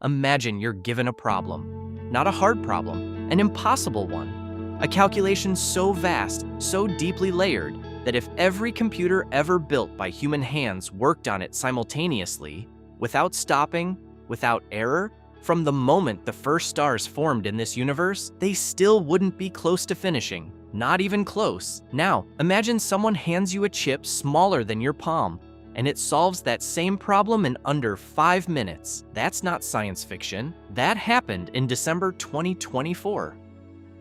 Imagine you're given a problem. Not a hard problem, an impossible one. A calculation so vast, so deeply layered, that if every computer ever built by human hands worked on it simultaneously, without stopping, without error, from the moment the first stars formed in this universe, they still wouldn't be close to finishing. Not even close. Now, imagine someone hands you a chip smaller than your palm, and it solves that same problem in under 5 minutes. That's not science fiction. That happened in December 2024.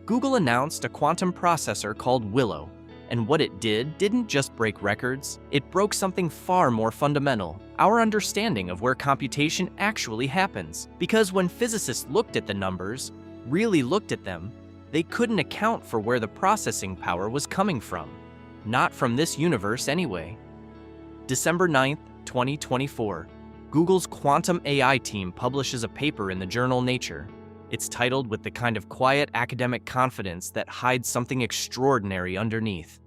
Google announced a quantum processor called Willow, and what it didn't just break records, it broke something far more fundamental, our understanding of where computation actually happens. Because when physicists looked at the numbers, really looked at them, they couldn't account for where the processing power was coming from. Not from this universe anyway. December 9th, 2024, Google's quantum AI team publishes a paper in the journal Nature. It's titled with the kind of quiet academic confidence that hides something extraordinary underneath.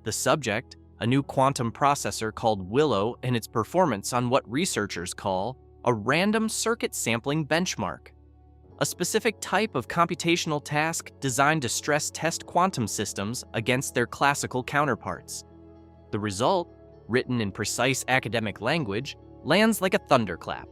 The subject, a new quantum processor called Willow, and its performance on what researchers call a random circuit sampling benchmark, a specific type of computational task designed to stress test quantum systems against their classical counterparts. The result, written in precise academic language, lands like a thunderclap.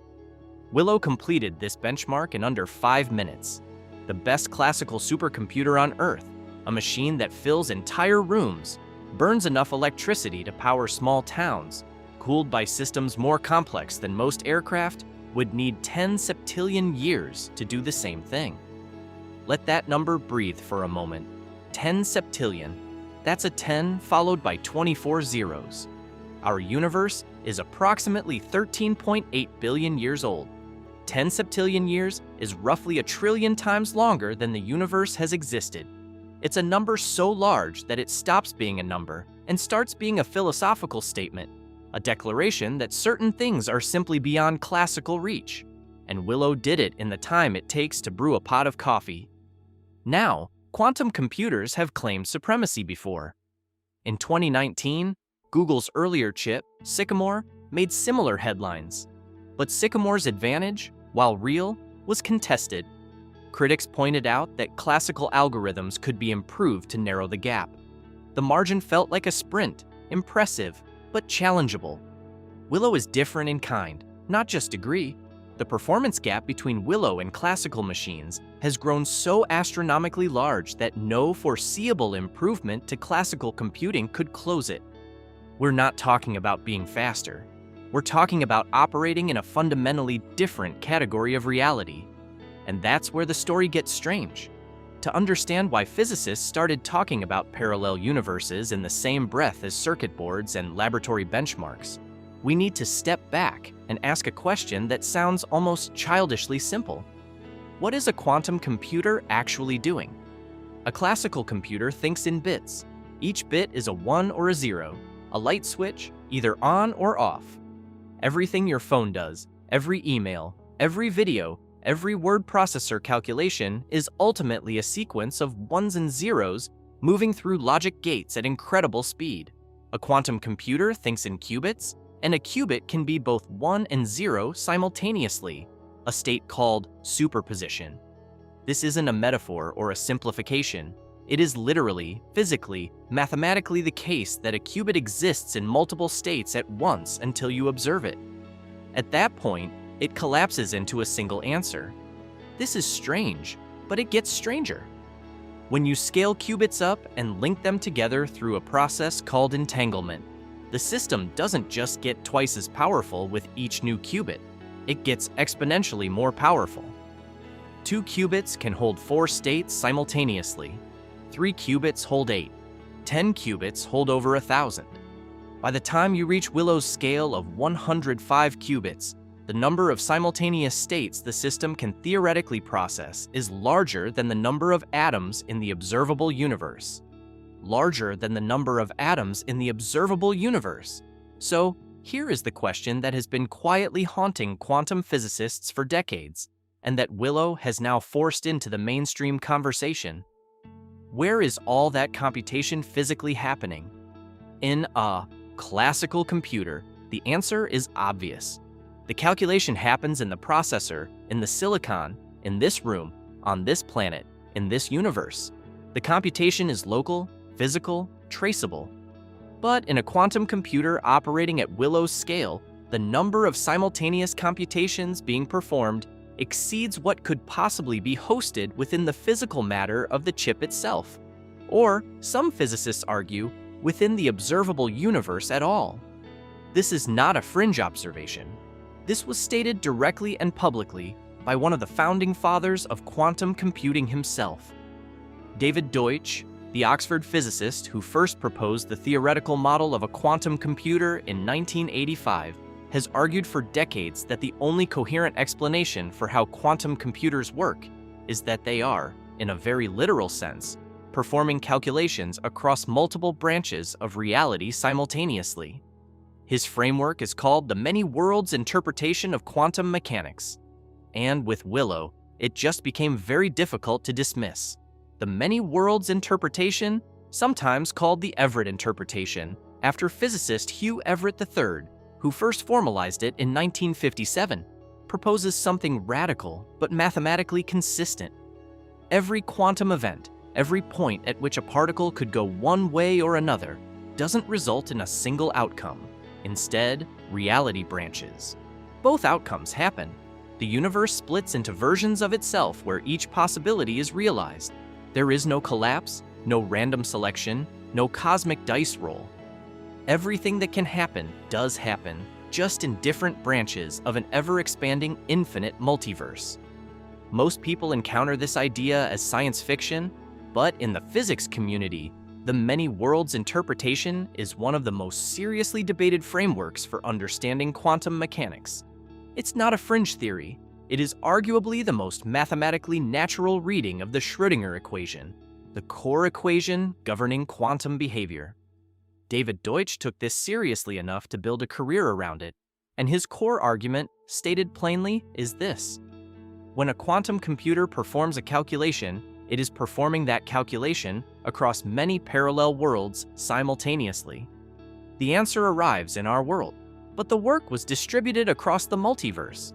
Willow completed this benchmark in under 5 minutes. The best classical supercomputer on Earth, a machine that fills entire rooms, burns enough electricity to power small towns, cooled by systems more complex than most aircraft, would need 10 septillion years to do the same thing. Let that number breathe for a moment. 10 septillion. That's a 10 followed by 24 zeros. Our universe is approximately 13.8 billion years old. 10 septillion years is roughly 1 trillion times longer than the universe has existed. It's a number so large that it stops being a number and starts being a philosophical statement, a declaration that certain things are simply beyond classical reach. And Willow did it in the time it takes to brew a pot of coffee. Now, quantum computers have claimed supremacy before. In 2019, Google's earlier chip, Sycamore, made similar headlines. But Sycamore's advantage, while real, was contested. Critics pointed out that classical algorithms could be improved to narrow the gap. The margin felt like a sprint, impressive, but challengeable. Willow is different in kind, not just degree. The performance gap between Willow and classical machines has grown so astronomically large that no foreseeable improvement to classical computing could close it. We're not talking about being faster. We're talking about operating in a fundamentally different category of reality. And that's where the story gets strange. To understand why physicists started talking about parallel universes in the same breath as circuit boards and laboratory benchmarks, we need to step back and ask a question that sounds almost childishly simple. What is a quantum computer actually doing? A classical computer thinks in bits. Each bit is a 1 or a 0, a light switch, either on or off. Everything your phone does, every email, every video, every word processor calculation is ultimately a sequence of 1s and 0s moving through logic gates at incredible speed. A quantum computer thinks in qubits, and a qubit can be both 1 and 0 simultaneously, a state called superposition. This isn't a metaphor or a simplification. It is literally, physically, mathematically the case that a qubit exists in multiple states at once until you observe it. At that point, it collapses into a single answer. This is strange, but it gets stranger. When you scale qubits up and link them together through a process called entanglement, the system doesn't just get twice as powerful with each new qubit, it gets exponentially more powerful. 2 qubits can hold 4 states simultaneously. 3 qubits hold 8. 10 qubits hold over 1,000. By the time you reach Willow's scale of 105 qubits, the number of simultaneous states the system can theoretically process is larger than the number of atoms in the observable universe. Larger than the number of atoms in the observable universe. So, here is the question that has been quietly haunting quantum physicists for decades, and that Willow has now forced into the mainstream conversation. Where is all that computation physically happening? In a classical computer, the answer is obvious. The calculation happens in the processor in the silicon, in this room, on this planet, in this universe. The computation is local, physical, traceable. But in a quantum computer operating at Willow's scale, the number of simultaneous computations being performed exceeds what could possibly be hosted within the physical matter of the chip itself, or, some physicists argue, within the observable universe at all. This is not a fringe observation. This was stated directly and publicly by one of the founding fathers of quantum computing himself. David Deutsch, the Oxford physicist who first proposed the theoretical model of a quantum computer in 1985, has argued for decades that the only coherent explanation for how quantum computers work is that they are, in a very literal sense, performing calculations across multiple branches of reality simultaneously. His framework is called the many worlds interpretation of quantum mechanics. And with Willow, it just became very difficult to dismiss. The many worlds interpretation, sometimes called the Everett interpretation, after physicist Hugh Everett III, who first formalized it in 1957, proposes something radical but mathematically consistent. Every quantum event, every point at which a particle could go one way or another, doesn't result in a single outcome. Instead, reality branches. Both outcomes happen. The universe splits into versions of itself where each possibility is realized. There is no collapse, no random selection, no cosmic dice roll. Everything that can happen does happen, just in different branches of an ever-expanding infinite multiverse. Most people encounter this idea as science fiction, but in the physics community, the many worlds interpretation is one of the most seriously debated frameworks for understanding quantum mechanics. It's not a fringe theory. It is arguably the most mathematically natural reading of the Schrödinger equation, the core equation governing quantum behavior. David Deutsch took this seriously enough to build a career around it, and his core argument, stated plainly, is this. When a quantum computer performs a calculation, it is performing that calculation across many parallel worlds simultaneously. The answer arrives in our world, but the work was distributed across the multiverse.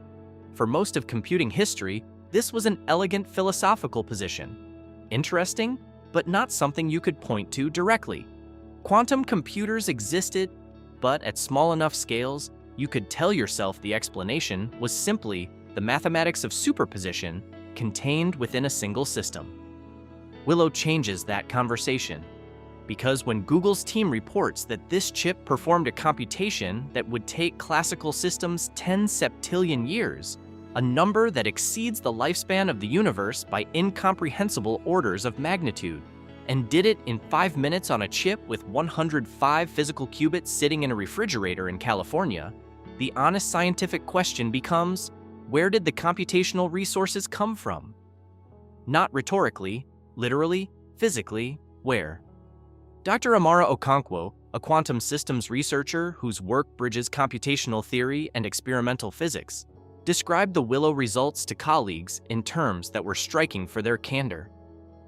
For most of computing history, this was an elegant philosophical position. Interesting, but not something you could point to directly. Quantum computers existed, but at small enough scales, you could tell yourself the explanation was simply the mathematics of superposition contained within a single system. Willow changes that conversation, because when Google's team reports that this chip performed a computation that would take classical systems 10 septillion years, a number that exceeds the lifespan of the universe by incomprehensible orders of magnitude, and did it in 5 minutes on a chip with 105 physical qubits sitting in a refrigerator in California, the honest scientific question becomes, where did the computational resources come from? Not rhetorically, literally, physically, where? Dr. Amara Okonkwo, a quantum systems researcher whose work bridges computational theory and experimental physics, described the Willow results to colleagues in terms that were striking for their candor.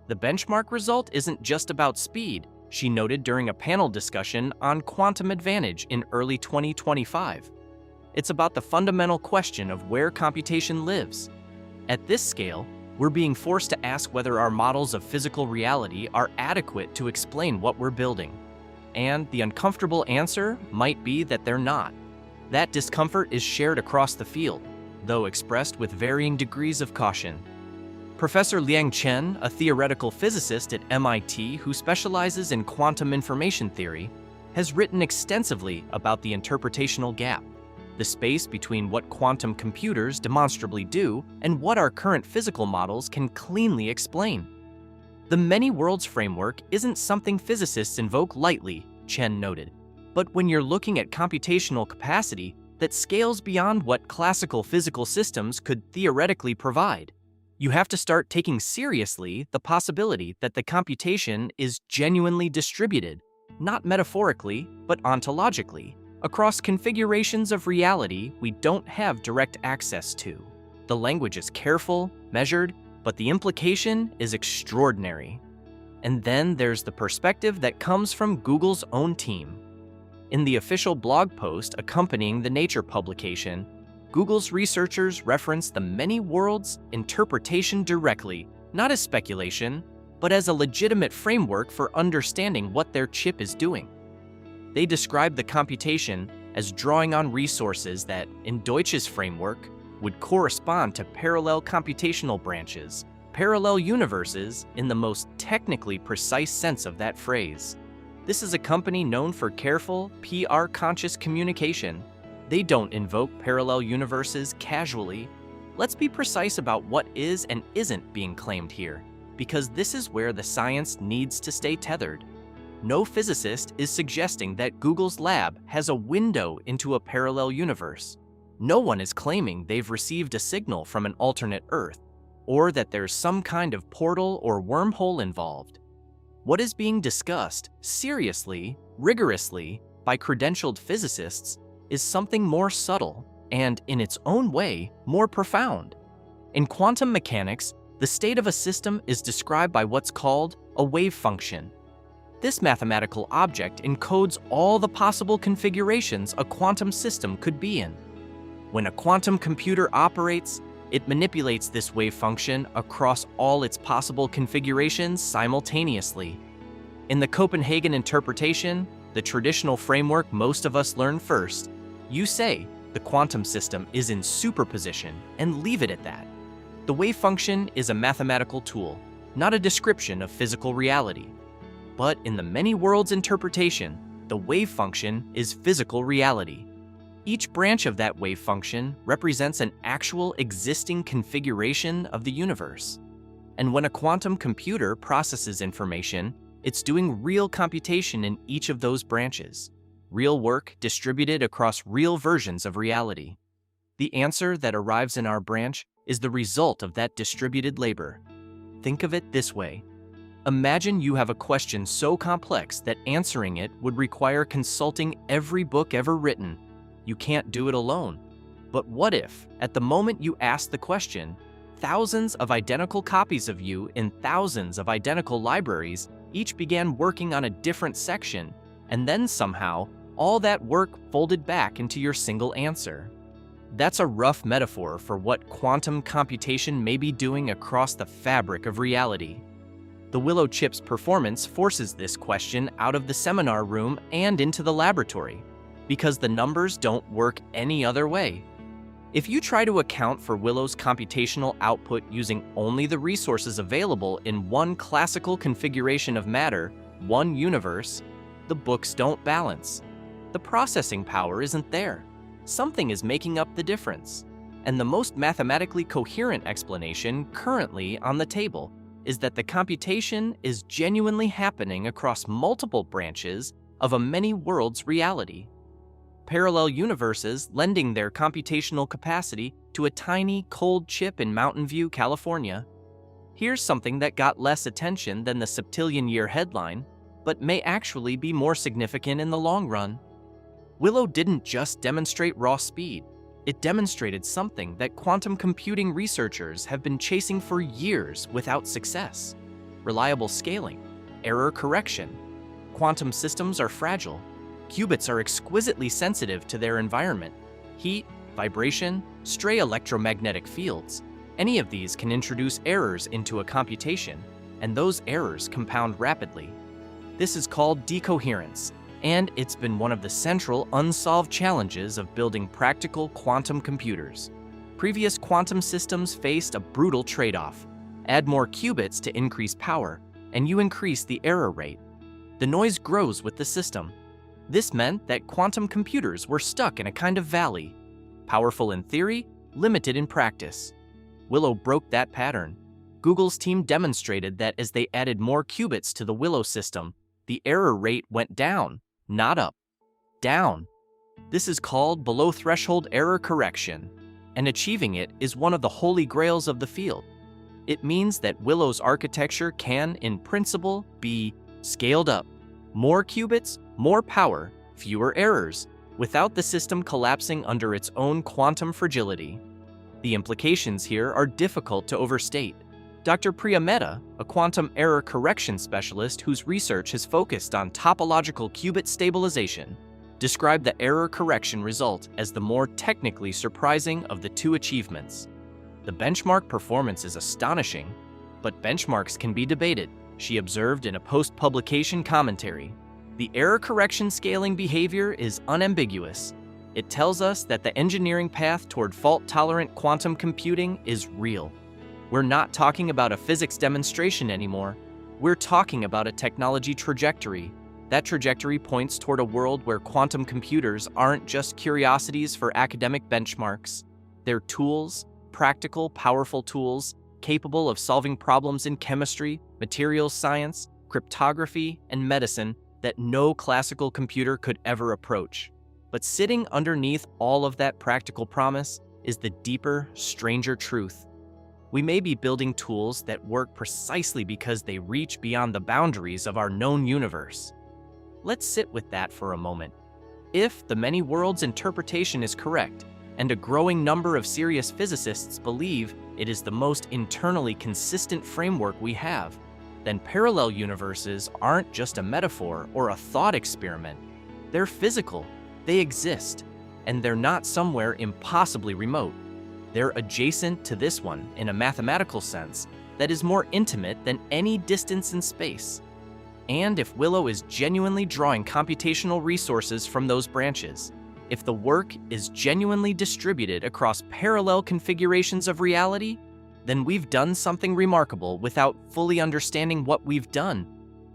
The benchmark result isn't just about speed, she noted during a panel discussion on quantum advantage in early 2025. It's about the fundamental question of where computation lives. At this scale, we're being forced to ask whether our models of physical reality are adequate to explain what we're building. And the uncomfortable answer might be that they're not. That discomfort is shared across the field, though expressed with varying degrees of caution. Professor Liang Chen, a theoretical physicist at MIT who specializes in quantum information theory, has written extensively about the interpretational gap, the space between what quantum computers demonstrably do and what our current physical models can cleanly explain. The many worlds framework isn't something physicists invoke lightly, Chen noted, but when you're looking at computational capacity that scales beyond what classical physical systems could theoretically provide, you have to start taking seriously the possibility that the computation is genuinely distributed, not metaphorically, but ontologically, across configurations of reality we don't have direct access to. The language is careful, measured, but the implication is extraordinary. And then there's the perspective that comes from Google's own team. In the official blog post accompanying the Nature publication, Google's researchers reference the many worlds interpretation directly, not as speculation, but as a legitimate framework for understanding what their chip is doing. They describe the computation as drawing on resources that, in Deutsch's framework, would correspond to parallel computational branches, parallel universes in the most technically precise sense of that phrase. This is a company known for careful, PR-conscious communication. They don't invoke parallel universes casually. Let's be precise about what is and isn't being claimed here, because this is where the science needs to stay tethered. No physicist is suggesting that Google's lab has a window into a parallel universe. No one is claiming they've received a signal from an alternate Earth, or that there's some kind of portal or wormhole involved. What is being discussed, seriously, rigorously, by credentialed physicists is something more subtle and, in its own way, more profound. In quantum mechanics, the state of a system is described by what's called a wave function. This mathematical object encodes all the possible configurations a quantum system could be in. When a quantum computer operates, it manipulates this wave function across all its possible configurations simultaneously. In the Copenhagen interpretation, the traditional framework most of us learn first, you say the quantum system is in superposition and leave it at that. The wave function is a mathematical tool, not a description of physical reality. But in the many worlds interpretation, the wave function is physical reality. Each branch of that wave function represents an actual existing configuration of the universe. And when a quantum computer processes information, it's doing real computation in each of those branches, real work distributed across real versions of reality. The answer that arrives in our branch is the result of that distributed labor. Think of it this way. Imagine you have a question so complex that answering it would require consulting every book ever written. You can't do it alone. But what if, at the moment you ask the question, thousands of identical copies of you in thousands of identical libraries each began working on a different section, and then somehow, all that work folded back into your single answer? That's a rough metaphor for what quantum computation may be doing across the fabric of reality. The Willow chip's performance forces this question out of the seminar room and into the laboratory, because the numbers don't work any other way. If you try to account for Willow's computational output using only the resources available in one classical configuration of matter, one universe, the books don't balance. The processing power isn't there. Something is making up the difference. And the most mathematically coherent explanation currently on the table is that the computation is genuinely happening across multiple branches of a many worlds reality. Parallel universes lending their computational capacity to a tiny, cold chip in Mountain View, California. Here's something that got less attention than the septillion-year headline, but may actually be more significant in the long run. Willow didn't just demonstrate raw speed. It demonstrated something that quantum computing researchers have been chasing for years without success: reliable scaling, error correction. Quantum systems are fragile. Qubits are exquisitely sensitive to their environment: heat, vibration, stray electromagnetic fields. Any of these can introduce errors into a computation, and those errors compound rapidly. This is called decoherence, and it's been one of the central unsolved challenges of building practical quantum computers. Previous quantum systems faced a brutal trade-off. Add more qubits to increase power, and you increase the error rate. The noise grows with the system. This meant that quantum computers were stuck in a kind of valley, powerful in theory, limited in practice. Willow broke that pattern. Google's team demonstrated that as they added more qubits to the Willow system, the error rate went down, not up. Down. This is called below-threshold error correction, and achieving it is one of the holy grails of the field. It means that Willow's architecture can, in principle, be scaled up. More qubits, more power, fewer errors, without the system collapsing under its own quantum fragility. The implications here are difficult to overstate. Dr. Priya Mehta, a quantum error correction specialist whose research has focused on topological qubit stabilization, described the error correction result as the more technically surprising of the two achievements. The benchmark performance is astonishing, but benchmarks can be debated, she observed in a post-publication commentary. The error correction scaling behavior is unambiguous. It tells us that the engineering path toward fault-tolerant quantum computing is real. We're not talking about a physics demonstration anymore. We're talking about a technology trajectory. That trajectory points toward a world where quantum computers aren't just curiosities for academic benchmarks. They're tools, practical, powerful tools, capable of solving problems in chemistry, materials science, cryptography, and medicine that no classical computer could ever approach. But sitting underneath all of that practical promise is the deeper, stranger truth. We may be building tools that work precisely because they reach beyond the boundaries of our known universe. Let's sit with that for a moment. If the many worlds interpretation is correct, and a growing number of serious physicists believe it is the most internally consistent framework we have, then parallel universes aren't just a metaphor or a thought experiment. They're physical, they exist, and they're not somewhere impossibly remote. They're adjacent to this one in a mathematical sense that is more intimate than any distance in space. And if Willow is genuinely drawing computational resources from those branches, if the work is genuinely distributed across parallel configurations of reality, then we've done something remarkable without fully understanding what we've done.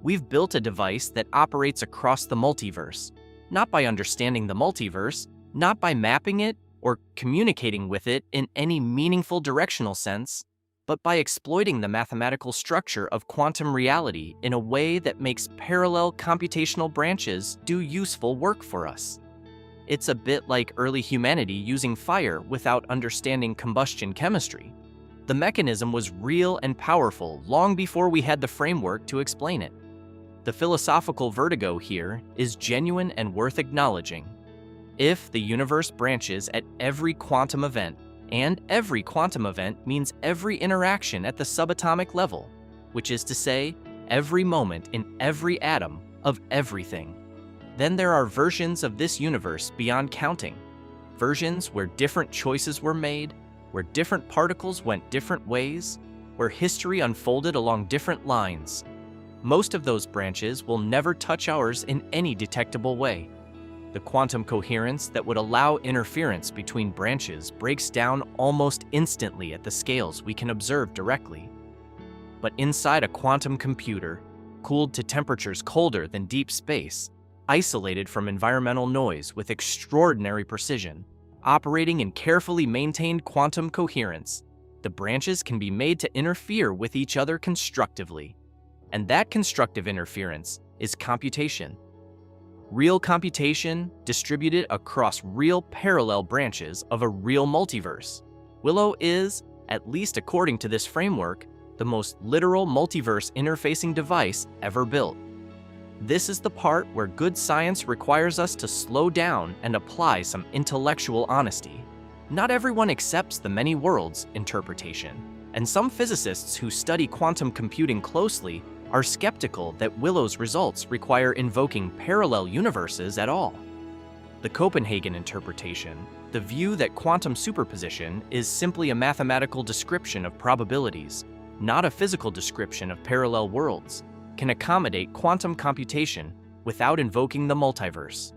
We've built a device that operates across the multiverse, not by understanding the multiverse, not by mapping it or communicating with it in any meaningful directional sense, but by exploiting the mathematical structure of quantum reality in a way that makes parallel computational branches do useful work for us. It's a bit like early humanity using fire without understanding combustion chemistry. The mechanism was real and powerful long before we had the framework to explain it. The philosophical vertigo here is genuine and worth acknowledging. If the universe branches at every quantum event, and every quantum event means every interaction at the subatomic level, which is to say, every moment in every atom of everything, then there are versions of this universe beyond counting. Versions where different choices were made, where different particles went different ways, where history unfolded along different lines. Most of those branches will never touch ours in any detectable way. The quantum coherence that would allow interference between branches breaks down almost instantly at the scales we can observe directly. But inside a quantum computer, cooled to temperatures colder than deep space, isolated from environmental noise with extraordinary precision, operating in carefully maintained quantum coherence, the branches can be made to interfere with each other constructively. And that constructive interference is computation. Real computation distributed across real parallel branches of a real multiverse. Willow is, at least according to this framework, the most literal multiverse interfacing device ever built. This is the part where good science requires us to slow down and apply some intellectual honesty. Not everyone accepts the many worlds interpretation, and some physicists who study quantum computing closely are skeptical that Willow's results require invoking parallel universes at all. The Copenhagen interpretation, the view that quantum superposition is simply a mathematical description of probabilities, not a physical description of parallel worlds, can accommodate quantum computation without invoking the multiverse.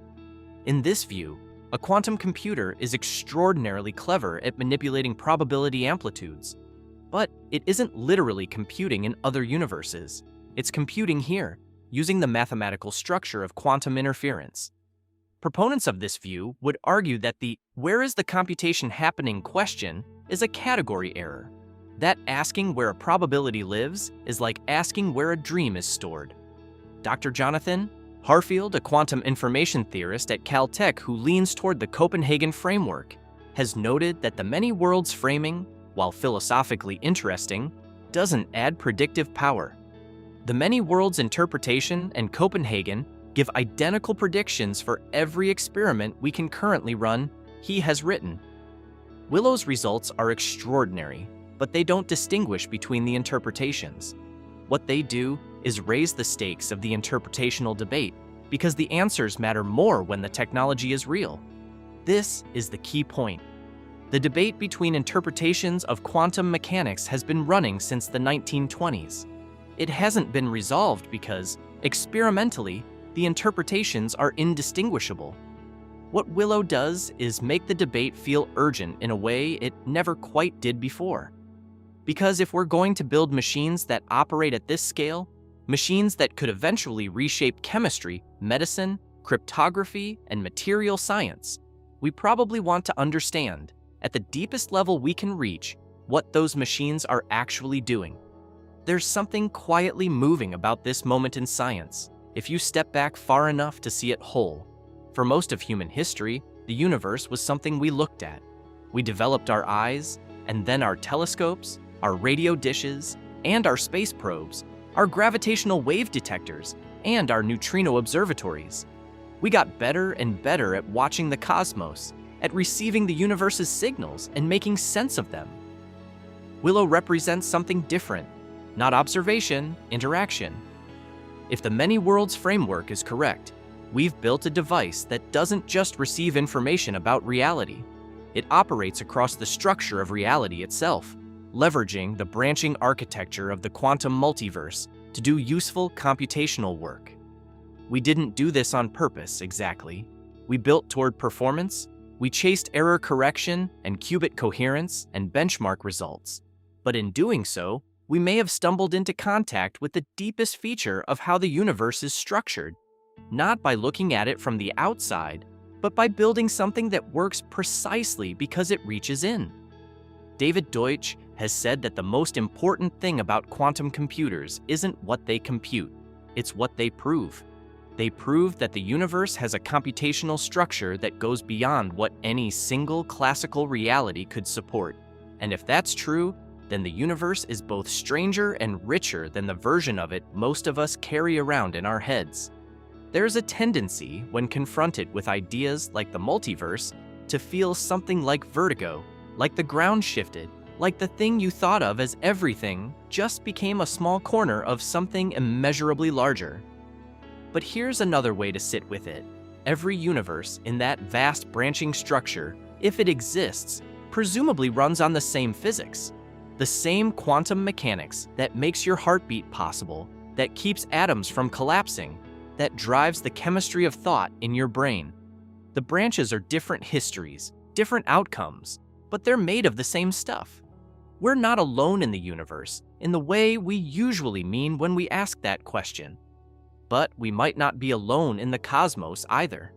In this view, a quantum computer is extraordinarily clever at manipulating probability amplitudes, but it isn't literally computing in other universes. It's computing here, using the mathematical structure of quantum interference. Proponents of this view would argue that the "where is the computation happening" question is a category error. That asking where a probability lives is like asking where a dream is stored. Dr. Jonathan Harfield, a quantum information theorist at Caltech who leans toward the Copenhagen framework, has noted that the many worlds framing, while philosophically interesting, doesn't add predictive power. The many worlds interpretation and Copenhagen give identical predictions for every experiment we can currently run, he has written. Willow's results are extraordinary, but they don't distinguish between the interpretations. What they do is raise the stakes of the interpretational debate, because the answers matter more when the technology is real. This is the key point. The debate between interpretations of quantum mechanics has been running since the 1920s. It hasn't been resolved because, experimentally, the interpretations are indistinguishable. What Willow does is make the debate feel urgent in a way it never quite did before. Because if we're going to build machines that operate at this scale, machines that could eventually reshape chemistry, medicine, cryptography, and material science, we probably want to understand, at the deepest level we can reach, what those machines are actually doing. There's something quietly moving about this moment in science, if you step back far enough to see it whole. For most of human history, the universe was something we looked at. We developed our eyes, and then our telescopes, our radio dishes, and our space probes, our gravitational wave detectors, and our neutrino observatories. We got better and better at watching the cosmos, at receiving the universe's signals and making sense of them. Willow represents something different, not observation, interaction. If the many worlds framework is correct, we've built a device that doesn't just receive information about reality. It operates across the structure of reality itself, leveraging the branching architecture of the quantum multiverse to do useful computational work. We didn't do this on purpose, exactly. We built toward performance, we chased error correction and qubit coherence and benchmark results. But in doing so, we may have stumbled into contact with the deepest feature of how the universe is structured, not by looking at it from the outside, but by building something that works precisely because it reaches in. David Deutsch has said that the most important thing about quantum computers isn't what they compute, it's what they prove. They prove that the universe has a computational structure that goes beyond what any single classical reality could support. And if that's true, then the universe is both stranger and richer than the version of it most of us carry around in our heads. There's a tendency, when confronted with ideas like the multiverse, to feel something like vertigo, like the ground shifted, like the thing you thought of as everything just became a small corner of something immeasurably larger. But here's another way to sit with it. Every universe in that vast branching structure, if it exists, presumably runs on the same physics. The same quantum mechanics that makes your heartbeat possible, that keeps atoms from collapsing, that drives the chemistry of thought in your brain. The branches are different histories, different outcomes, but they're made of the same stuff. We're not alone in the universe in the way we usually mean when we ask that question. But we might not be alone in the cosmos either.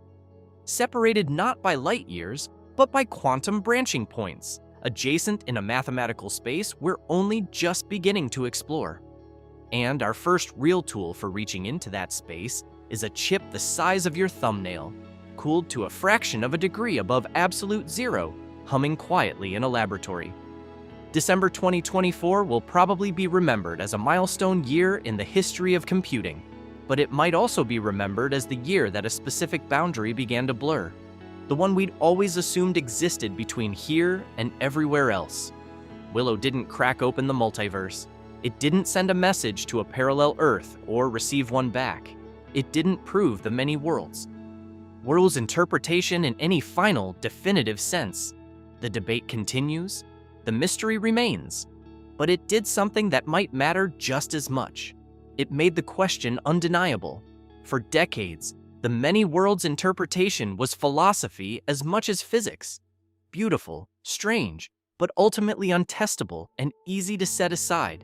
Separated not by light years, but by quantum branching points, adjacent in a mathematical space we're only just beginning to explore. And our first real tool for reaching into that space is a chip the size of your thumbnail, cooled to a fraction of a degree above absolute zero, humming quietly in a laboratory. December 2024 will probably be remembered as a milestone year in the history of computing, but it might also be remembered as the year that a specific boundary began to blur, the one we'd always assumed existed between here and everywhere else. Willow didn't crack open the multiverse. It didn't send a message to a parallel Earth or receive one back. It didn't prove the many worlds. Willow's interpretation in any final, definitive sense. The debate continues, the mystery remains, but it did something that might matter just as much. It made the question undeniable. For decades, the many worlds interpretation was philosophy as much as physics. Beautiful, strange, but ultimately untestable and easy to set aside.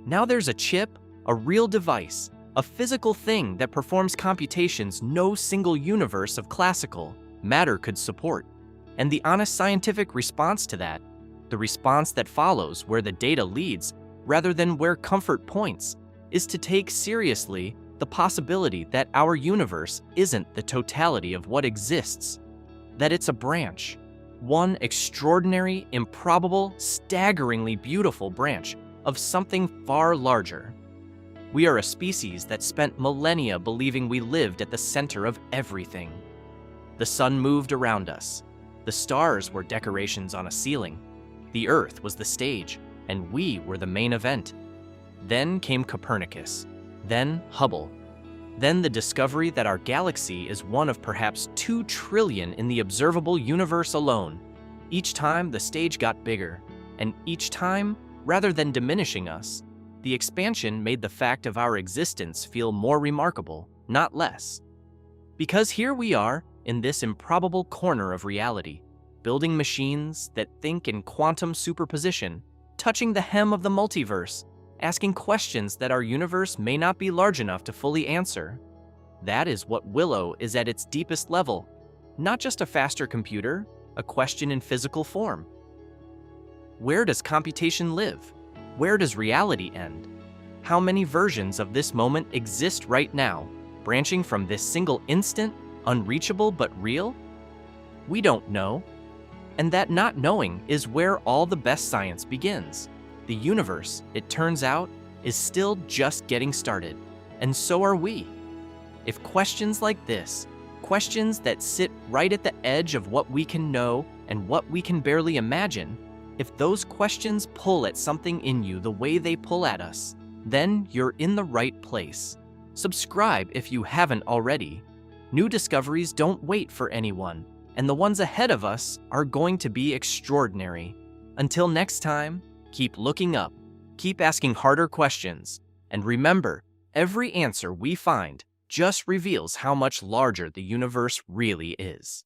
Now there's a chip, a real device, a physical thing that performs computations no single universe of classical matter could support. And the honest scientific response to that, the response that follows where the data leads rather than where comfort points, is to take seriously the possibility that our universe isn't the totality of what exists, that it's a branch, one extraordinary, improbable, staggeringly beautiful branch of something far larger. We are a species that spent millennia believing we lived at the center of everything. The sun moved around us. The stars were decorations on a ceiling. The Earth was the stage, and we were the main event. Then came Copernicus, then Hubble. Then the discovery that our galaxy is one of perhaps 2 trillion in the observable universe alone. Each time the stage got bigger, and each time, rather than diminishing us, the expansion made the fact of our existence feel more remarkable, not less. Because here we are, in this improbable corner of reality, building machines that think in quantum superposition, touching the hem of the multiverse, asking questions that our universe may not be large enough to fully answer. That is what Willow is at its deepest level, not just a faster computer, a question in physical form. Where does computation live? Where does reality end? How many versions of this moment exist right now, branching from this single instant, unreachable but real? We don't know. And that not knowing is where all the best science begins. The universe, it turns out, is still just getting started, and so are we. If questions like this, questions that sit right at the edge of what we can know and what we can barely imagine, if those questions pull at something in you the way they pull at us, then you're in the right place. Subscribe if you haven't already. New discoveries don't wait for anyone, and the ones ahead of us are going to be extraordinary. Until next time, keep looking up, keep asking harder questions, and remember, every answer we find just reveals how much larger the universe really is.